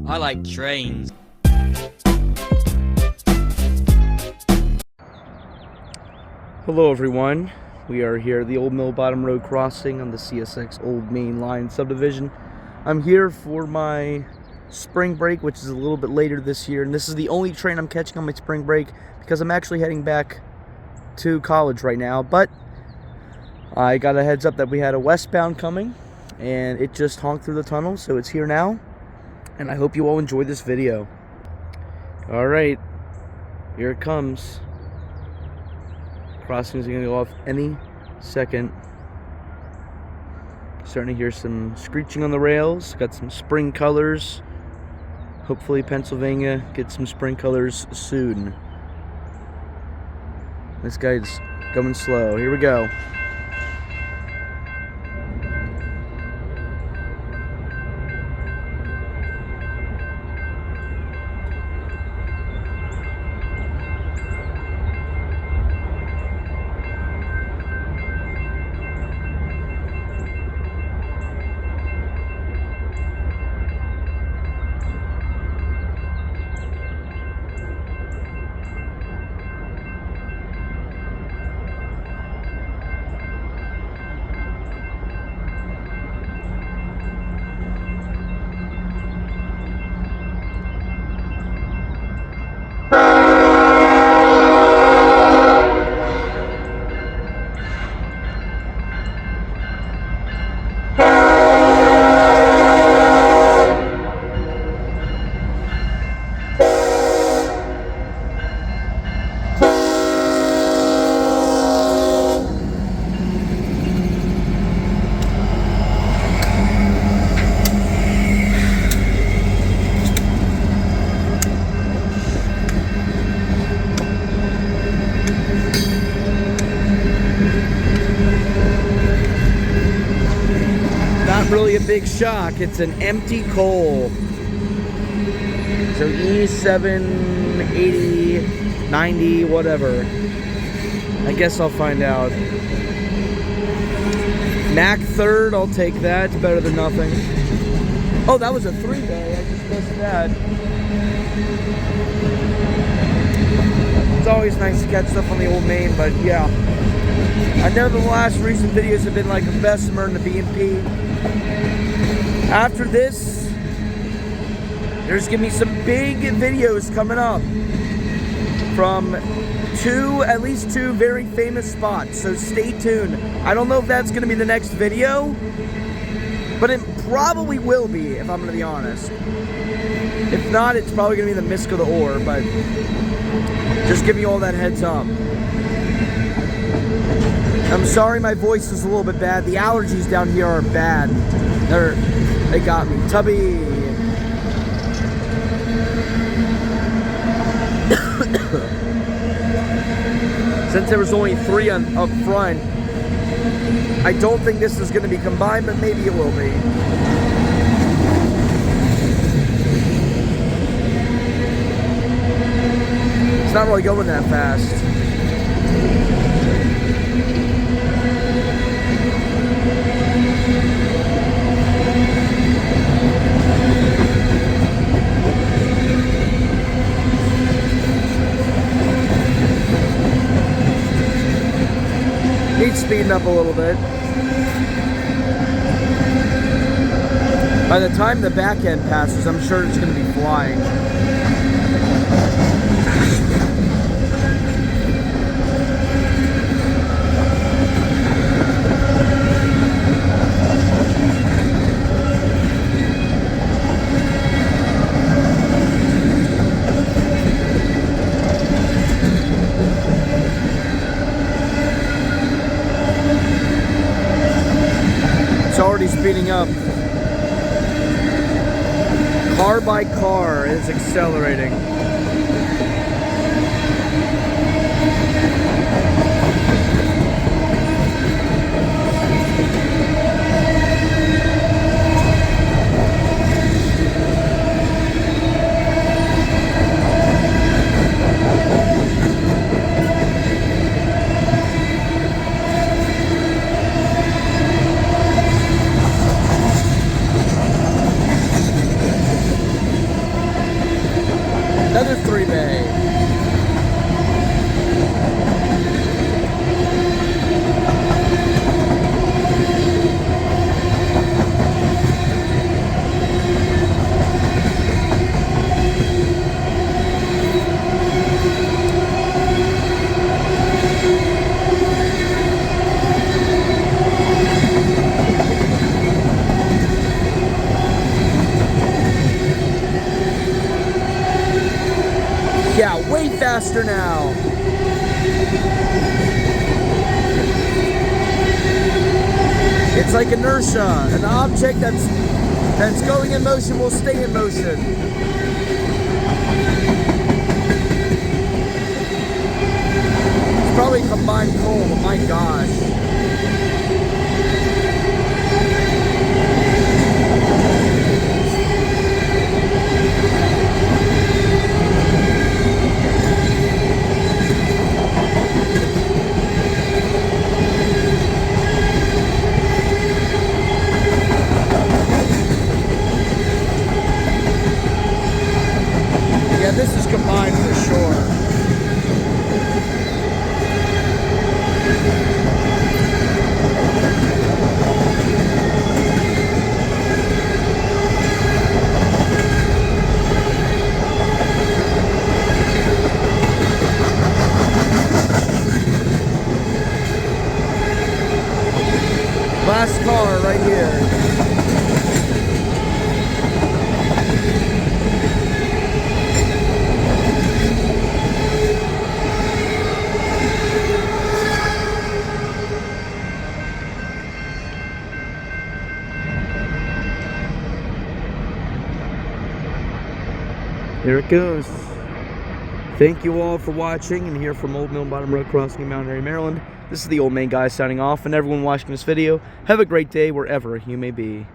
I like trains. Hello everyone, we are here at the Old Mill Bottom Road crossing on the CSX Old Main Line subdivision. I'm here for my spring break, which is a little bit later this year, and this is the only train I'm catching on my spring break because I'm actually heading back to college right now. But I got a heads up that we had a westbound coming, and it just honked through the tunnel, so it's here now, and I hope you all enjoy this video. Alright, here it comes. Crossings are going to go off any second. Starting to hear some screeching on the rails. Got some spring colors. Hopefully Pennsylvania gets some spring colors soon. This guy's going slow. Here we go. Really a big shock. It's an empty coal. So E780, 90, whatever. I guess I'll find out. Mac third, I'll take that. It's better than nothing. Oh, that was a 3-day. I just missed that. It's always nice to catch stuff on the Old Main, but yeah. I know the last recent videos have been like a Bessemer and the B&P. After this, there's gonna be some big videos coming up from at least two very famous spots, so stay tuned. I don't know if that's gonna be the next video, but it probably will be, if I'm gonna be honest. If not, it's probably gonna be the Misk of the Ore, but just give you all that heads up. I'm sorry my voice is a little bit bad. The allergies down here are bad. They got me. Tubby. Since there was only 3 up front, I don't think this is going to be combined, but maybe it will be. It's not really going that fast. Needs speeding up a little bit. By the time the back end passes, I'm sure it's going to be flying. Speeding up. Car by car is accelerating. Another 3-bay. Yeah, way faster now. It's like inertia. An object that's going in motion will stay in motion. It's probably combined coal, but my gosh. Yeah, this is combined for sure. Last car right here. Here it goes. Thank you all for watching, and here from Old Mill Bottom Road Crossing in Mount Airy, Maryland. This is the Old Main Guy signing off, and everyone watching this video, have a great day wherever you may be.